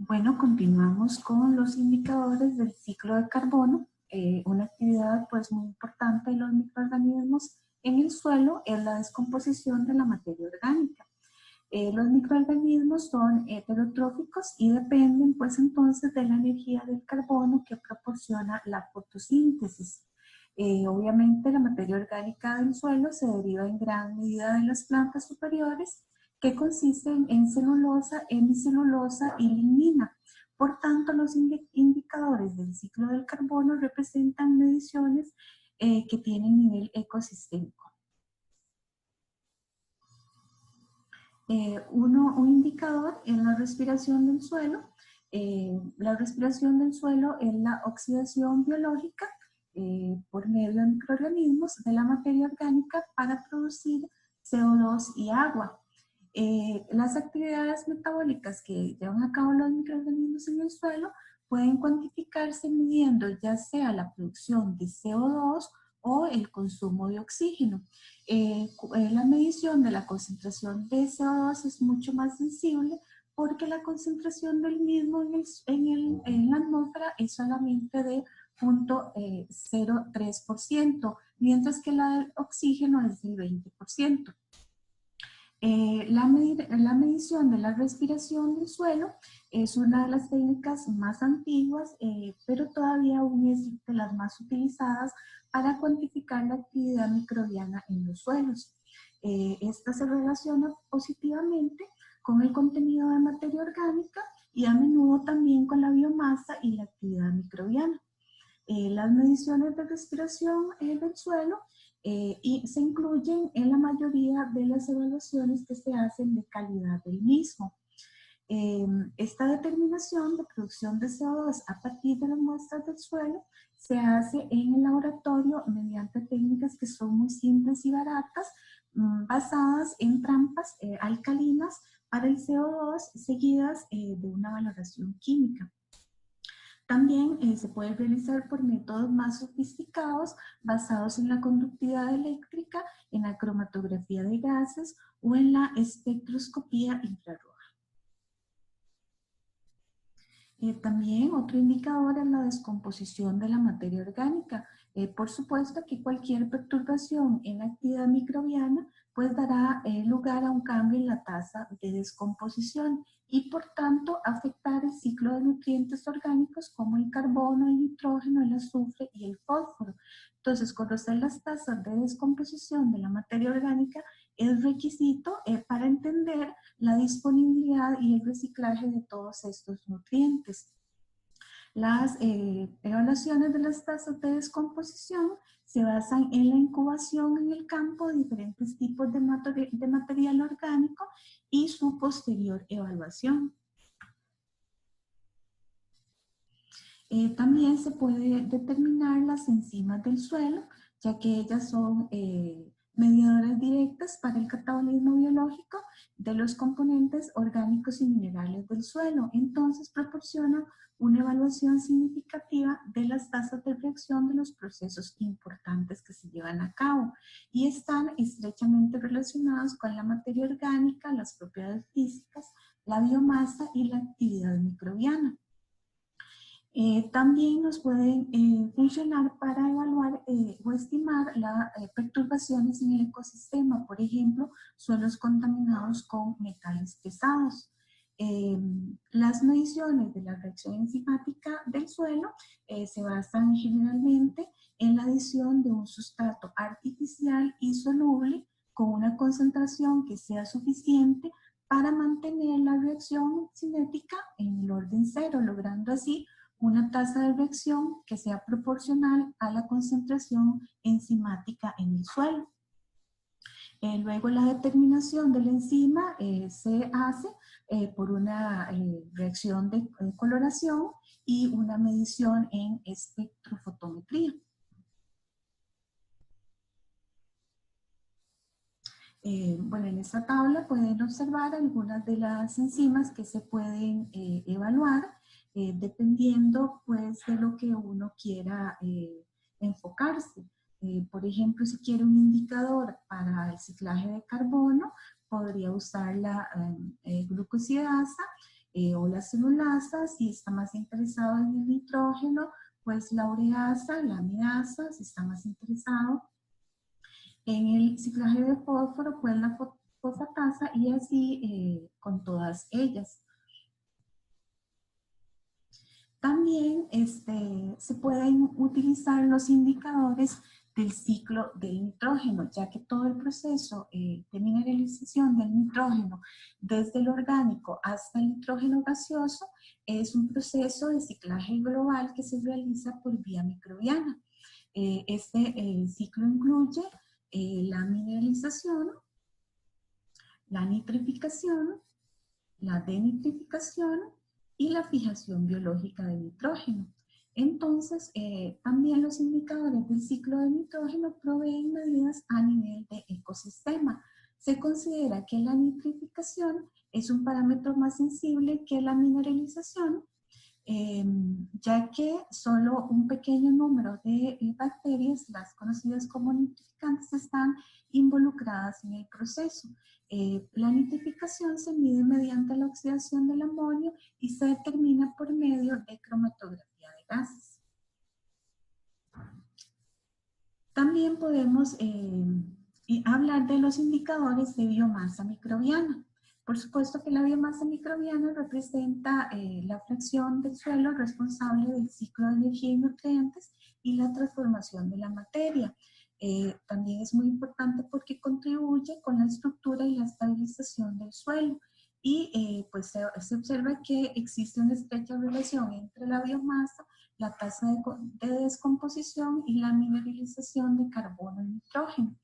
Bueno, continuamos con los indicadores del ciclo de carbono. Una actividad pues muy importante de los microorganismos en el suelo es la descomposición de la materia orgánica. Los microorganismos son heterotróficos y dependen pues entonces de la energía del carbono que proporciona la fotosíntesis. Obviamente la materia orgánica del suelo se deriva en gran medida de las plantas superiores que consisten en celulosa, hemicelulosa y lignina. Por tanto, los indicadores del ciclo del carbono representan mediciones que tienen nivel ecosistémico. Un indicador es la respiración del suelo. La respiración del suelo es la oxidación biológica por medio de microorganismos de la materia orgánica para producir CO2 y agua. Las actividades metabólicas que llevan a cabo los microorganismos en el suelo pueden cuantificarse midiendo ya sea la producción de CO2 o el consumo de oxígeno. La medición de la concentración de CO2 es mucho más sensible porque la concentración del mismo en la atmósfera es solamente de 0.03%, mientras que la del oxígeno es del 20%. La medición de la respiración del suelo es una de las técnicas más antiguas, pero todavía aún es de las más utilizadas para cuantificar la actividad microbiana en los suelos. Esta se relaciona positivamente con el contenido de materia orgánica y a menudo también con la biomasa y la actividad microbiana. Las mediciones de respiración del suelo y se incluyen en la mayoría de las evaluaciones que se hacen de calidad del mismo. Esta determinación de producción de CO2 a partir de las muestras del suelo se hace en el laboratorio mediante técnicas que son muy simples y baratas, basadas en trampas alcalinas para el CO2 seguidas de una valoración química. También se puede realizar por métodos más sofisticados basados en la conductividad eléctrica, en la cromatografía de gases o en la espectroscopía infrarroja. También otro indicador es la descomposición de la materia orgánica. Por supuesto que cualquier perturbación en la actividad microbiana pues dará lugar a un cambio en la tasa de descomposición y por tanto afectar el ciclo de nutrientes orgánicos como el carbono, el nitrógeno, el azufre y el fósforo. Entonces, conocer las tasas de descomposición de la materia orgánica es requisito para entender la disponibilidad y el reciclaje de todos estos nutrientes. Las evaluaciones de las tasas de descomposición se basan en la incubación en el campo de diferentes tipos de material orgánico y su posterior evaluación. También se puede determinar las enzimas del suelo, ya que ellas son mediadoras directas para el catabolismo biológico de los componentes orgánicos y minerales del suelo. Entonces proporciona una evaluación significativa de las tasas de reacción de los procesos importantes que se llevan a cabo y están estrechamente relacionados con la materia orgánica, las propiedades físicas, la biomasa y la actividad microbiana. También nos pueden funcionar para evaluar o estimar las perturbaciones en el ecosistema, por ejemplo, suelos contaminados con metales pesados. Las mediciones de la reacción enzimática del suelo se basan generalmente en la adición de un sustrato artificial y soluble con una concentración que sea suficiente para mantener la reacción cinética en el orden cero, logrando así una tasa de reacción que sea proporcional a la concentración enzimática en el suelo. Luego la determinación de la enzima se hace por una reacción de coloración y una medición en espectrofotometría. Bueno, en esta tabla pueden observar algunas de las enzimas que se pueden evaluar dependiendo pues de lo que uno quiera enfocarse. Por ejemplo, si quiere un indicador para el ciclaje de carbono, podría usar la glucosidasa o la celulasa. Si está más interesado en el nitrógeno, pues la ureasa, la amidasa. Si está más interesado en el ciclaje de fósforo, pues la fosfatasa, y así con todas ellas. También se pueden utilizar los indicadores del ciclo del nitrógeno, ya que todo el proceso de mineralización del nitrógeno, desde el orgánico hasta el nitrógeno gaseoso, es un proceso de ciclaje global que se realiza por vía microbiana. Este ciclo incluye la mineralización, la nitrificación, la denitrificación y la fijación biológica de nitrógeno. Entonces, también los indicadores del ciclo de nitrógeno proveen medidas a nivel de ecosistema. Se considera que la nitrificación es un parámetro más sensible que la mineralización, ya que solo un pequeño número de bacterias, las conocidas como nitrificantes, están involucradas en el proceso. La nitrificación se mide mediante la oxidación del amonio y se determina por medio de cromatografía de gases. También podemos hablar de los indicadores de biomasa microbiana. Por supuesto que la biomasa microbiana representa la fracción del suelo responsable del ciclo de energía y nutrientes y la transformación de la materia. También es muy importante porque contribuye con la estructura y la estabilización del suelo. Y pues se observa que existe una estrecha relación entre la biomasa, la tasa de descomposición y la mineralización de carbono y nitrógeno.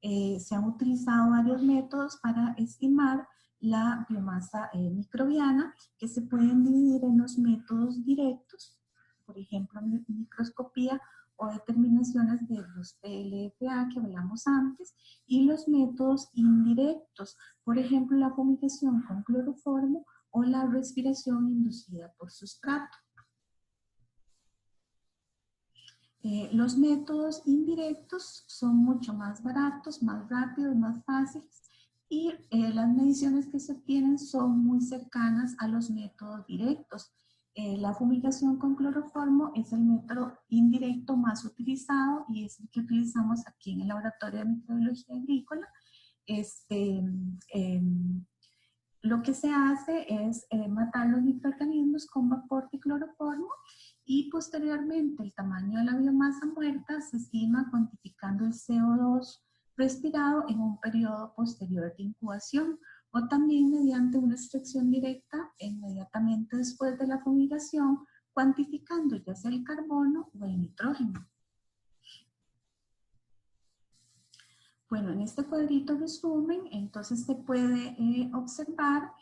Se han utilizado varios métodos para estimar la biomasa microbiana, que se pueden dividir en los métodos directos, por ejemplo, microscopía o determinaciones de los PLFA que hablamos antes, y los métodos indirectos, por ejemplo, la fumigación con cloroformo o la respiración inducida por sustrato. Los métodos indirectos son mucho más baratos, más rápidos, más fáciles, y las mediciones que se obtienen son muy cercanas a los métodos directos. La fumigación con cloroformo es el método indirecto más utilizado y es el que utilizamos aquí en el Laboratorio de Microbiología Agrícola. Lo que se hace es matar los microorganismos con vapor de cloroformo, y posteriormente el tamaño de la biomasa muerta se estima cuantificando el CO2 respirado en un periodo posterior de incubación, o también mediante una extracción directa inmediatamente después de la fumigación, cuantificando ya sea el carbono o el nitrógeno. Bueno, en este cuadrito resumen, entonces se puede observar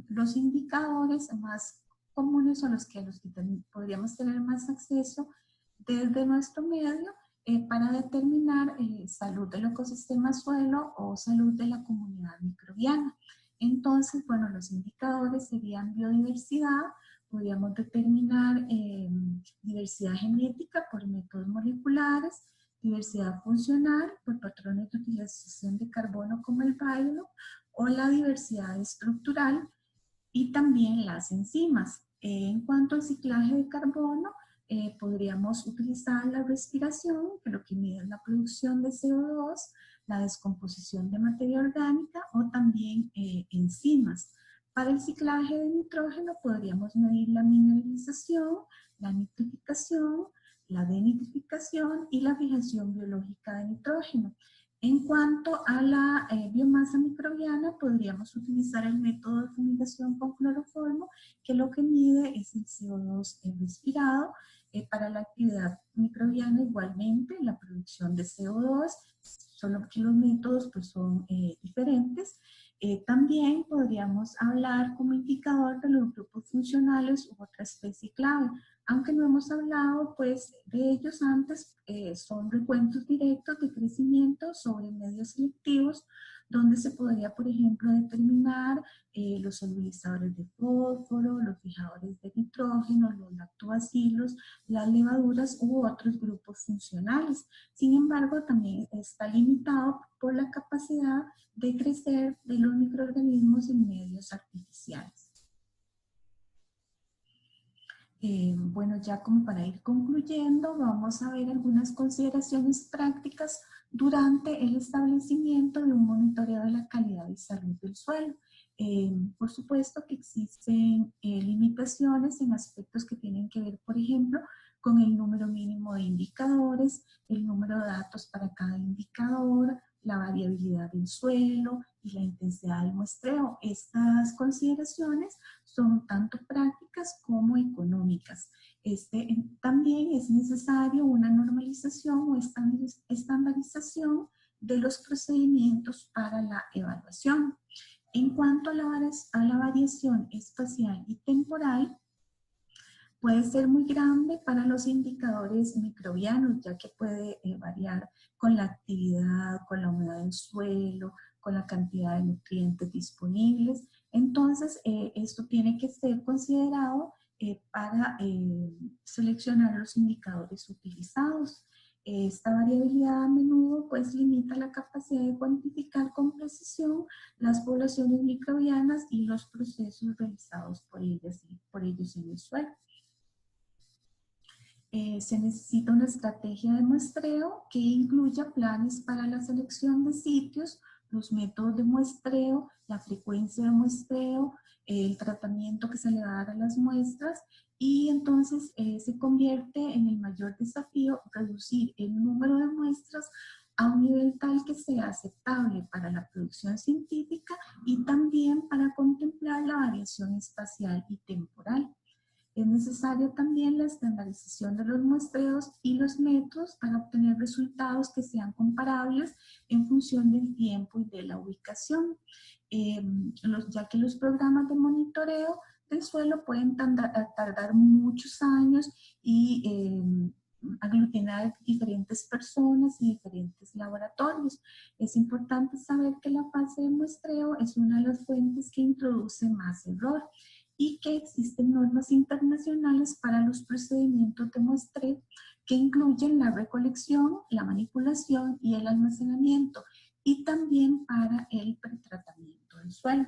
los indicadores más comunes, o los que podríamos tener más acceso desde nuestro medio para determinar salud del ecosistema suelo o salud de la comunidad microbiana. Entonces, bueno, los indicadores serían biodiversidad. Podríamos determinar diversidad genética por métodos moleculares, diversidad funcional por patrones de utilización de carbono como el bailo, o la diversidad estructural, y también las enzimas. En cuanto al ciclaje de carbono, podríamos utilizar la respiración, que lo que mide es la producción de CO2, la descomposición de materia orgánica, o también enzimas. Para el ciclaje de nitrógeno podríamos medir la mineralización, la nitrificación, la denitrificación y la fijación biológica de nitrógeno. En cuanto a la biomasa microbiana, podríamos utilizar el método de fumigación con cloroformo, que lo que mide es el CO2 respirado. Para la actividad microbiana igualmente, la producción de CO2, solo que los métodos pues, son diferentes. También podríamos hablar como indicador de los grupos funcionales u otra especie clave. aunque no hemos hablado pues de ellos antes, son recuentos directos de crecimiento sobre medios selectivos, donde se podría, por ejemplo, determinar los solubilizadores de fósforo, los fijadores de nitrógeno, los lactobacilos, las levaduras u otros grupos funcionales. Sin embargo, también está limitado por la capacidad de crecer de los microorganismos en medios artificiales. Bueno, ya como para ir concluyendo, vamos a ver algunas consideraciones prácticas durante el establecimiento de un monitoreo de la calidad y salud del suelo. Por supuesto que existen limitaciones en aspectos que tienen que ver, por ejemplo, con el número mínimo de indicadores, el número de datos para cada indicador, la variabilidad del suelo y la intensidad del muestreo. Estas consideraciones son tanto prácticas como económicas. También es necesario una normalización o estandarización de los procedimientos para la evaluación. En cuanto a la variación espacial y temporal, puede ser muy grande para los indicadores microbianos, ya que puede variar con la actividad, con la humedad del suelo, con la cantidad de nutrientes disponibles. Entonces, esto tiene que ser considerado para seleccionar los indicadores utilizados. Esta variabilidad a menudo pues limita la capacidad de cuantificar con precisión las poblaciones microbianas y los procesos realizados por ellos en el suelo. Se necesita una estrategia de muestreo que incluya planes para la selección de sitios, los métodos de muestreo, la frecuencia de muestreo, el tratamiento que se le va a dar a las muestras, y entonces se convierte en el mayor desafío reducir el número de muestras a un nivel tal que sea aceptable para la producción científica y también para contemplar la variación espacial y temporal. Es necesaria también la estandarización de los muestreos y los métodos para obtener resultados que sean comparables en función del tiempo y de la ubicación, ya que los programas de monitoreo del suelo pueden tardar muchos años y aglutinar diferentes personas y diferentes laboratorios. Es importante saber que la fase de muestreo es una de las fuentes que introduce más error y que existen normas internacionales para los procedimientos de muestreo que incluyen la recolección, la manipulación y el almacenamiento, y también para el pretratamiento del suelo.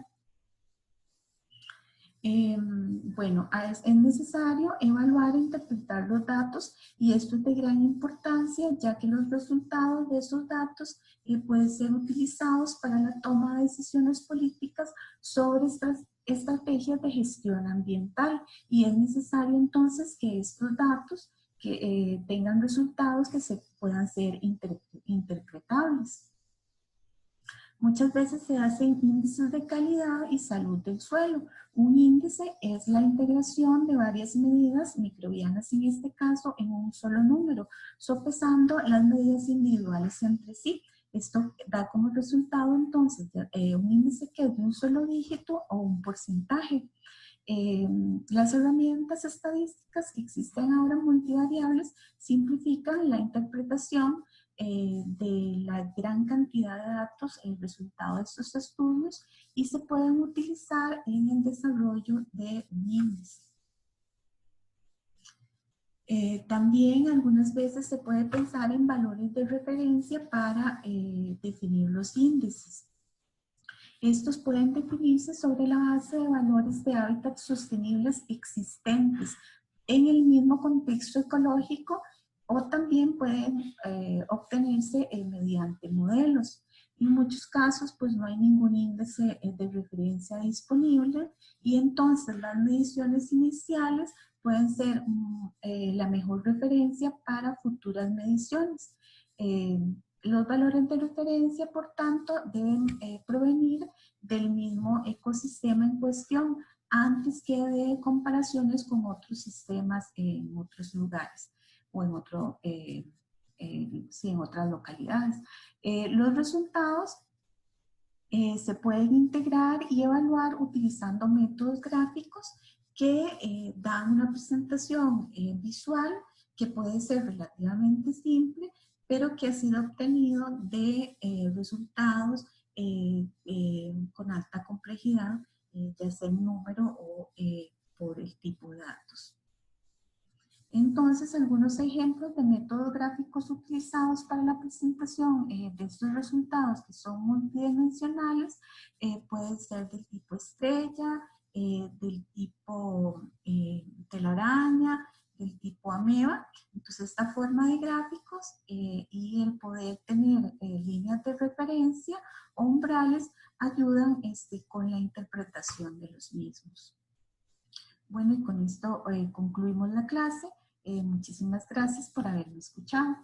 Bueno, es necesario evaluar e interpretar los datos, y esto es de gran importancia, ya que los resultados de esos datos pueden ser utilizados para la toma de decisiones políticas sobre estas estrategias de gestión ambiental, y es necesario entonces que estos datos tengan resultados que se puedan ser interpretables. Muchas veces se hacen índices de calidad y salud del suelo. Un índice es la integración de varias medidas microbianas, en este caso, en un solo número, sopesando las medidas individuales entre sí. Esto da como resultado entonces un índice que es de un solo dígito o un porcentaje. Las herramientas estadísticas que existen ahora multivariables simplifican la interpretación de la gran cantidad de datos, el resultado de estos estudios, y se pueden utilizar en el desarrollo de un índice. También algunas veces se puede pensar en valores de referencia para definir los índices. Estos pueden definirse sobre la base de valores de hábitats sostenibles existentes en el mismo contexto ecológico, o también pueden obtenerse mediante modelos. En muchos casos pues no hay ningún índice de referencia disponible, y entonces las mediciones iniciales pueden ser la mejor referencia para futuras mediciones. Los valores de referencia, por tanto, deben provenir del mismo ecosistema en cuestión, antes que de comparaciones con otros sistemas en otros lugares o en, sí, en otras localidades. Los resultados se pueden integrar y evaluar utilizando métodos gráficos que dan una presentación visual que puede ser relativamente simple, pero que ha sido obtenido de resultados con alta complejidad, ya sea en número o por el tipo de datos. Entonces, algunos ejemplos de métodos gráficos utilizados para la presentación de estos resultados que son multidimensionales pueden ser del tipo estrella, del tipo telaraña, del tipo ameba. Entonces, esta forma de gráficos y el poder tener líneas de referencia o umbrales ayudan con la interpretación de los mismos. Bueno, y con esto concluimos la clase. Muchísimas gracias por haberme escuchado.